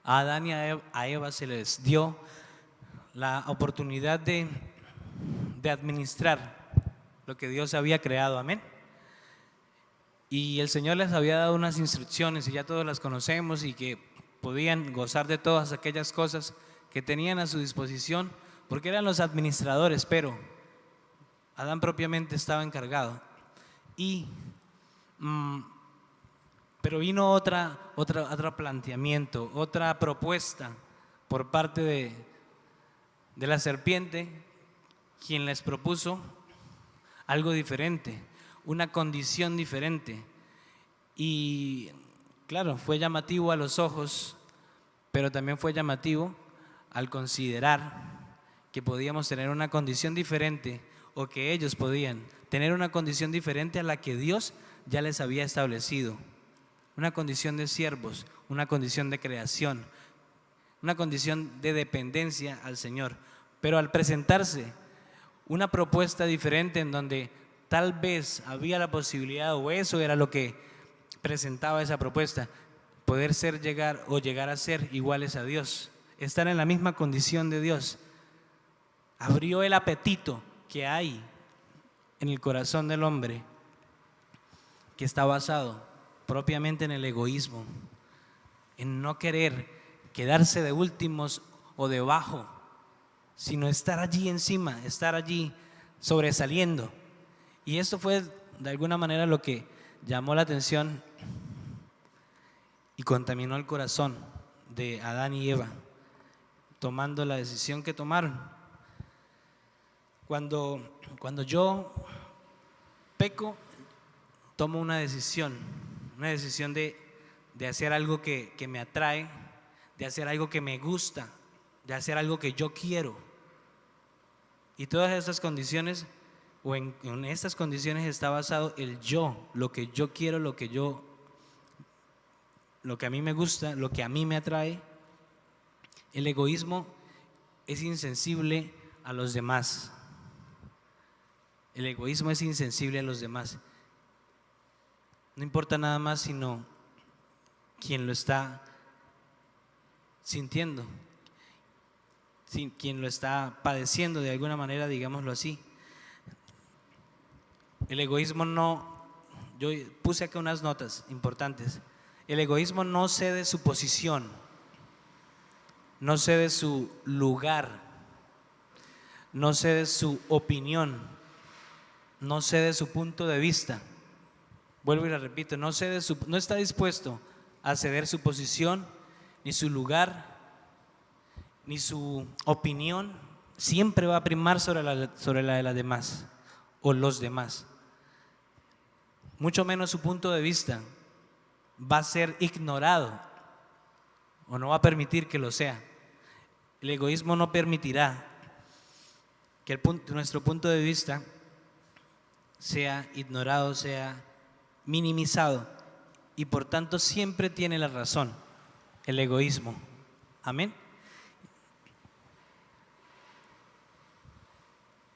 Speaker 1: a Adán y a Eva se les dio la oportunidad de administrar lo que Dios había creado, amén. Y el Señor les había dado unas instrucciones y ya todos las conocemos, y que podían gozar de todas aquellas cosas que tenían a su disposición porque eran los administradores, pero Adán propiamente estaba encargado. Pero vino otro planteamiento, otra propuesta por parte de la serpiente, quien les propuso algo diferente, una condición diferente. Y claro, fue llamativo a los ojos, pero también fue llamativo al considerar que podíamos tener una condición diferente, o que ellos podían tener una condición diferente a la que Dios ya les había establecido. Una condición de siervos, una condición de creación, una condición de dependencia al Señor. Pero al presentarse una propuesta diferente, en donde tal vez había la posibilidad, o eso era lo que presentaba esa propuesta, poder llegar a ser iguales a Dios, estar en la misma condición de Dios, abrió el apetito que hay en el corazón del hombre, que está basado propiamente en el egoísmo, en no querer quedarse de últimos o debajo, sino estar allí encima, estar allí sobresaliendo. Y esto fue de alguna manera lo que llamó la atención y contaminó el corazón de Adán y Eva, tomando la decisión que tomaron. Cuando yo peco, tomo una decisión de hacer algo que me atrae, de hacer algo que me gusta, de hacer algo que yo quiero. Y todas estas condiciones, o en estas condiciones está basado el yo, lo que yo quiero, lo que a mí me gusta, lo que a mí me atrae. El egoísmo es insensible a los demás. El egoísmo es insensible a los demás. No importa nada más sino quien lo está sintiendo, quien lo está padeciendo de alguna manera, digámoslo así. El egoísmo yo puse acá unas notas importantes. El egoísmo no cede su posición, no cede su lugar, no cede su opinión, no cede su punto de vista. Vuelvo y lo repito, no está dispuesto a ceder su posición, ni su lugar, ni su opinión. Siempre va a primar sobre la de las demás o los demás. Mucho menos su punto de vista va a ser ignorado, o no va a permitir que lo sea. El egoísmo no permitirá que nuestro punto de vista sea ignorado, sea minimizado, y por tanto siempre tiene la razón el egoísmo. Amén.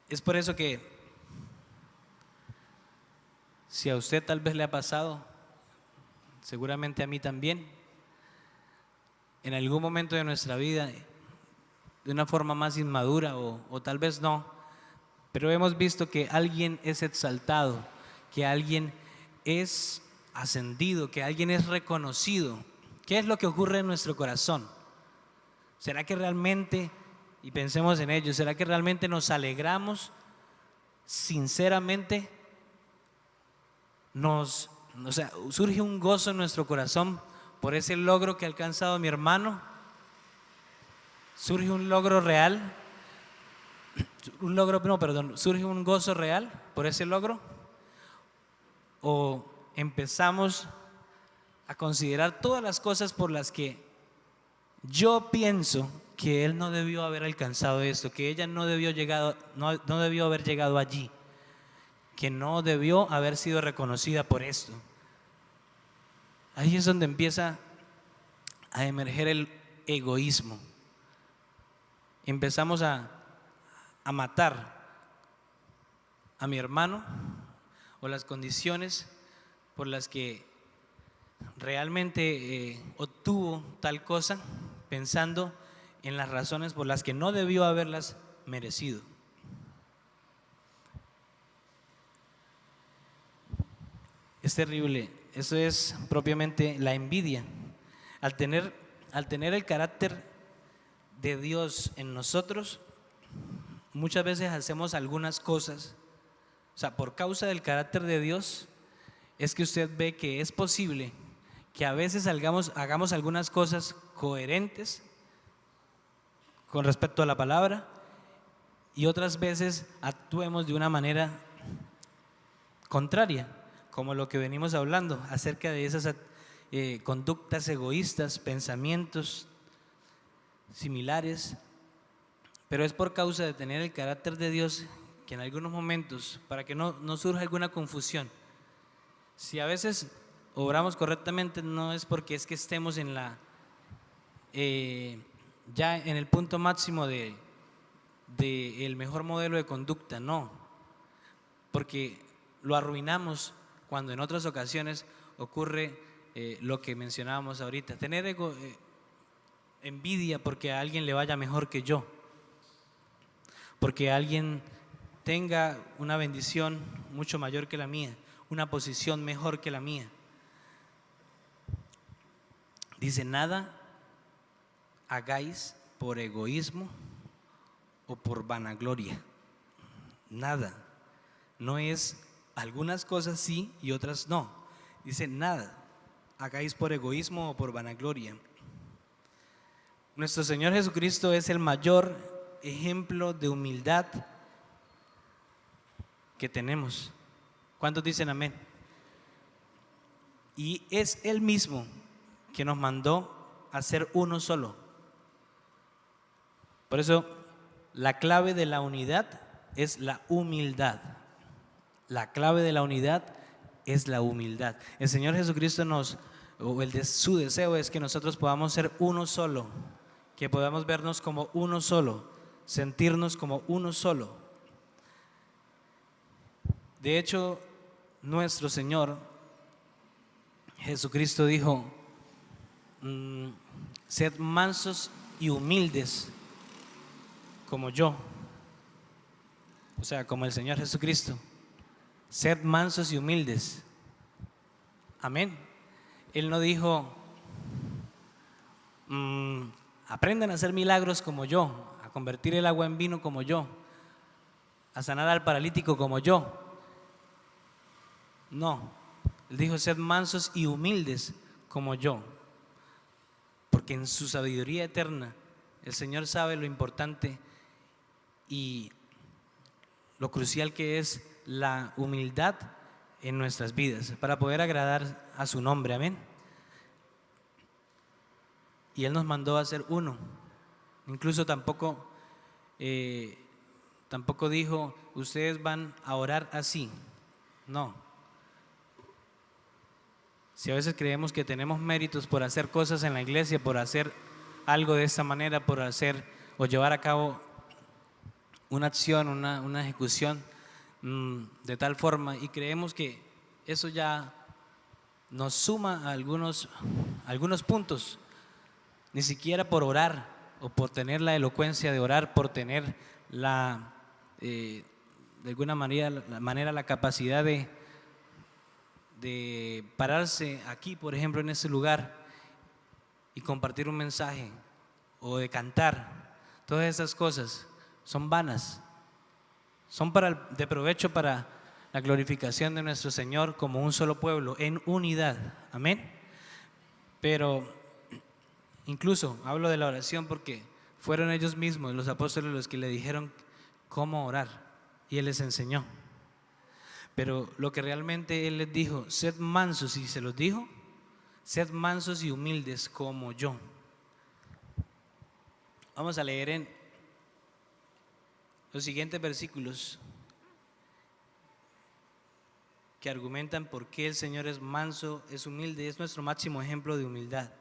Speaker 1: Es por eso que, si a usted tal vez le ha pasado, seguramente a mí también, en algún momento de nuestra vida, de una forma más inmadura o tal vez no, Pero hemos visto que alguien es exaltado, que alguien es ascendido, que alguien es reconocido. ¿Qué es lo que ocurre en nuestro corazón? ¿Será que realmente, y pensemos en ello, será que realmente nos alegramos sinceramente? Surge un gozo en nuestro corazón por ese logro que ha alcanzado mi hermano. Surge un logro real, surge un gozo real por ese logro. O empezamos a considerar todas las cosas por las que yo pienso que él no debió haber alcanzado esto, que ella no debió haber llegado allí, que no debió haber sido reconocida por esto. Ahí es donde empieza a emerger el egoísmo. Empezamos a matar a mi hermano o las condiciones por las que realmente obtuvo tal cosa, pensando en las razones por las que no debió haberlas merecido. Es terrible. Eso es propiamente la envidia. Al tener el carácter de Dios en nosotros, muchas veces hacemos algunas cosas, por causa del carácter de Dios, es que usted ve que es posible que a veces hagamos algunas cosas coherentes con respecto a la palabra y otras veces actuemos de una manera contraria, como lo que venimos hablando acerca de esas conductas egoístas, pensamientos similares. Pero es por causa de tener el carácter de Dios que en algunos momentos, para que no surja alguna confusión, si a veces obramos correctamente, no es porque es que estemos en ya en el punto máximo de el mejor modelo de conducta, no, porque lo arruinamos cuando en otras ocasiones ocurre lo que mencionábamos ahorita, tener envidia porque a alguien le vaya mejor que yo, porque alguien tenga una bendición mucho mayor que la mía, una posición mejor que la mía. Dice, nada hagáis por egoísmo o por vanagloria. Nada. No es algunas cosas sí y otras no. Dice, nada hagáis por egoísmo o por vanagloria. Nuestro Señor Jesucristo es el mayor ejemplo de humildad que tenemos. ¿Cuántos dicen amén? Y es Él mismo que nos mandó a ser uno solo. Por eso la clave de la unidad es la humildad. La clave de la unidad es la humildad. El Señor Jesucristo su deseo es que nosotros podamos ser uno solo, que podamos vernos como uno solo, sentirnos como uno solo. De hecho, nuestro Señor Jesucristo dijo, sed mansos y humildes como yo, o sea, como el Señor Jesucristo. Sed mansos y humildes. Amén. Él no dijo, aprendan a hacer milagros como yo, a convertir el agua en vino como yo, a sanar al paralítico como yo. No, Él dijo, sed mansos y humildes como yo, porque en su sabiduría eterna el Señor sabe lo importante y lo crucial que es la humildad en nuestras vidas para poder agradar a su nombre. Amén. Y Él nos mandó a ser uno. Incluso tampoco dijo, ustedes van a orar así. No. Si a veces creemos que tenemos méritos por hacer cosas en la iglesia, por hacer algo de esta manera, por hacer o llevar a cabo una acción, una ejecución de tal forma, y creemos que eso ya nos suma a algunos puntos, ni siquiera por orar o por tener la elocuencia de orar, por tener de alguna manera la capacidad de pararse aquí, por ejemplo, en este lugar y compartir un mensaje o de cantar, todas esas cosas son vanas, son de provecho para la glorificación de nuestro Señor como un solo pueblo, en unidad, amén. Pero incluso hablo de la oración porque fueron ellos mismos, los apóstoles, los que le dijeron cómo orar y Él les enseñó. Pero lo que realmente Él les dijo, sed mansos, y se los dijo, sed mansos y humildes como yo. Vamos a leer en los siguientes versículos que argumentan por qué el Señor es manso, es humilde, es nuestro máximo ejemplo de humildad.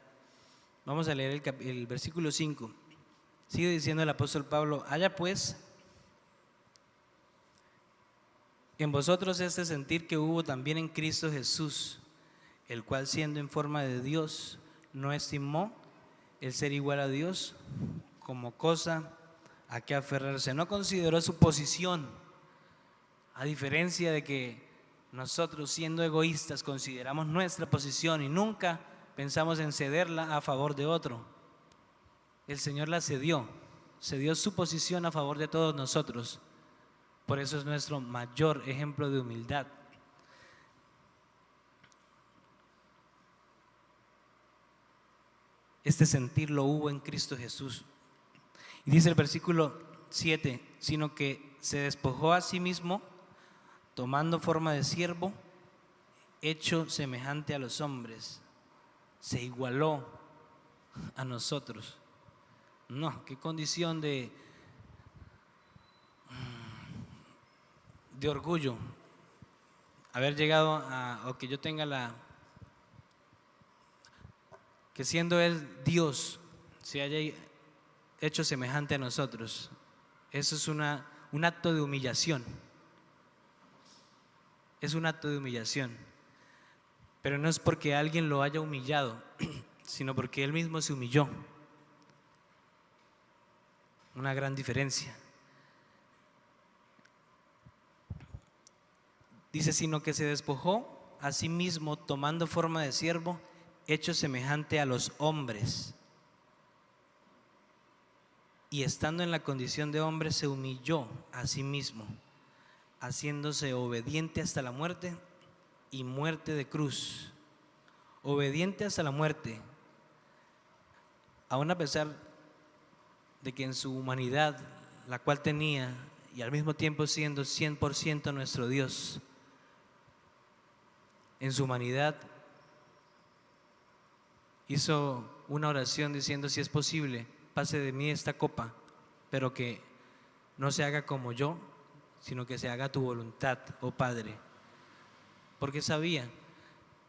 Speaker 1: Vamos a leer el versículo 5. Sigue diciendo el apóstol Pablo: haya pues en vosotros este sentir que hubo también en Cristo Jesús, el cual, siendo en forma de Dios, no estimó el ser igual a Dios como cosa a que aferrarse. No consideró su posición, a diferencia de que nosotros, siendo egoístas, consideramos nuestra posición y nunca pensamos en cederla a favor de otro. El Señor la cedió su posición a favor de todos nosotros. Por eso es nuestro mayor ejemplo de humildad. Este sentir lo hubo en Cristo Jesús. Y dice el versículo 7, sino que se despojó a sí mismo, tomando forma de siervo, hecho semejante a los hombres. Se igualó a nosotros. No, qué condición de orgullo haber llegado o que yo tenga que siendo Él Dios se haya hecho semejante a nosotros. Eso es un acto de humillación. Es un acto de humillación. Pero no es porque alguien lo haya humillado, sino porque Él mismo se humilló. Una gran diferencia. Dice, sino que se despojó a sí mismo, tomando forma de siervo, hecho semejante a los hombres. Y estando en la condición de hombre, se humilló a sí mismo, haciéndose obediente hasta la muerte y muerte de cruz. Obediente hasta la muerte, aun a pesar de que en su humanidad, la cual tenía, y al mismo tiempo siendo 100% nuestro Dios, en su humanidad hizo una oración diciendo: si es posible, pase de mí esta copa, pero que no se haga como yo, sino que se haga tu voluntad, oh Padre. Porque sabía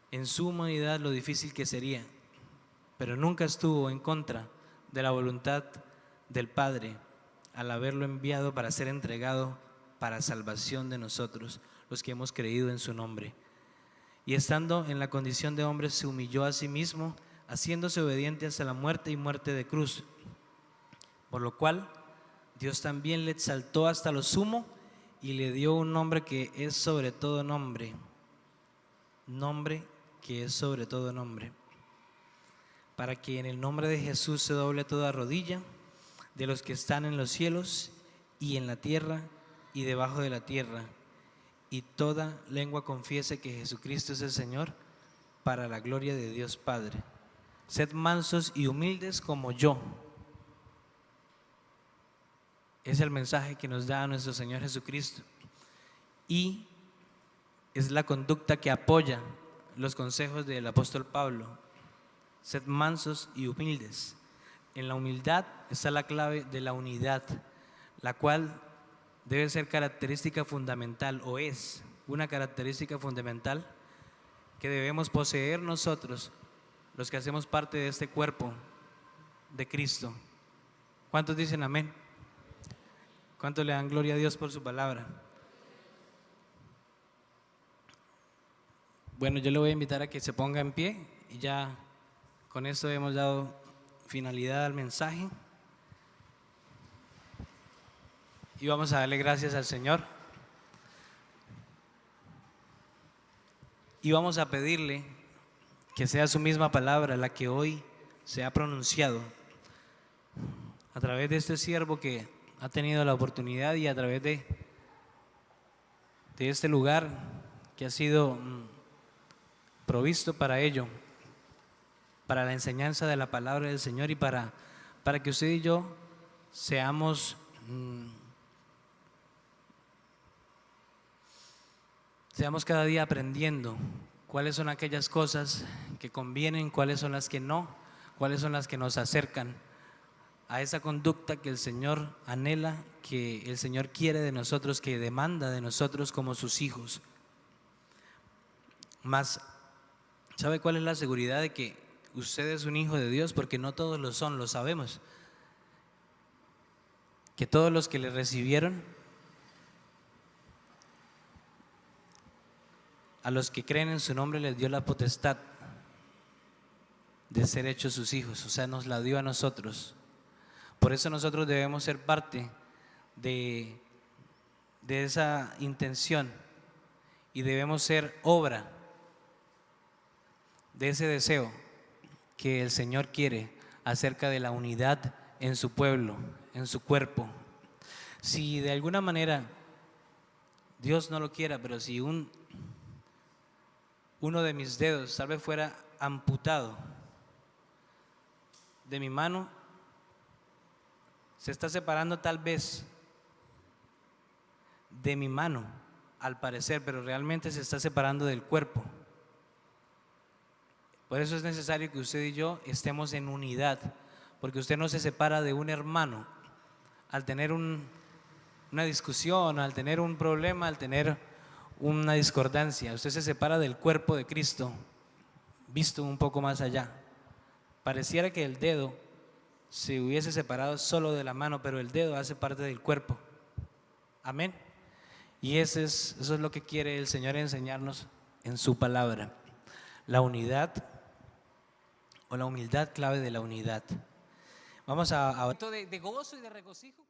Speaker 1: en su humanidad lo difícil que sería, pero nunca estuvo en contra de la voluntad del Padre al haberlo enviado para ser entregado para salvación de nosotros, los que hemos creído en su nombre. Y estando en la condición de hombre, se humilló a sí mismo, haciéndose obediente hasta la muerte y muerte de cruz. Por lo cual Dios también le exaltó hasta lo sumo y le dio un nombre que es sobre todo nombre. Nombre que es sobre todo nombre. Para que en el nombre de Jesús se doble toda rodilla de los que están en los cielos y en la tierra y debajo de la tierra, y toda lengua confiese que Jesucristo es el Señor, para la gloria de Dios Padre. Sed mansos y humildes como yo. Es el mensaje que nos da nuestro Señor Jesucristo. Y es la conducta que apoya los consejos del apóstol Pablo. Sed mansos y humildes. En la humildad está la clave de la unidad, la cual debe ser característica fundamental, o es una característica fundamental que debemos poseer nosotros, los que hacemos parte de este cuerpo de Cristo. ¿Cuántos dicen amén? ¿Cuántos le dan gloria a Dios por su palabra? Bueno, yo le voy a invitar a que se ponga en pie y ya con esto hemos dado finalidad al mensaje. Y vamos a darle gracias al Señor y vamos a pedirle que sea su misma palabra la que hoy se ha pronunciado a través de este siervo que ha tenido la oportunidad y a través de este lugar que ha sido provisto para ello, para la enseñanza de la palabra del Señor y para que usted y yo seamos cada día aprendiendo cuáles son aquellas cosas que convienen, cuáles son las que no, cuáles son las que nos acercan a esa conducta que el Señor anhela, que el Señor quiere de nosotros, que demanda de nosotros como sus hijos. Mas, ¿sabe cuál es la seguridad de que usted es un hijo de Dios? Porque no todos lo son, lo sabemos. Que todos los que le recibieron, a los que creen en su nombre les dio la potestad de ser hechos sus hijos, o sea, nos la dio a nosotros. Por eso nosotros debemos ser parte de esa intención y debemos ser obra de ese deseo que el Señor quiere acerca de la unidad en su pueblo, en su cuerpo. Si de alguna manera, Dios no lo quiera, pero si uno de mis dedos tal vez fuera amputado de mi mano, se está separando tal vez de mi mano, al parecer, pero realmente se está separando del cuerpo. Por eso es necesario que usted y yo estemos en unidad, porque usted no se separa de un hermano al tener una discusión, al tener un problema, al tener una discordancia. Usted se separa del cuerpo de Cristo, visto un poco más allá. Pareciera que el dedo se hubiese separado solo de la mano, pero el dedo hace parte del cuerpo. Amén. Y eso es lo que quiere el Señor enseñarnos en su palabra. La unidad o la humildad, clave de la unidad. Vamos a de gozo y de regocijo.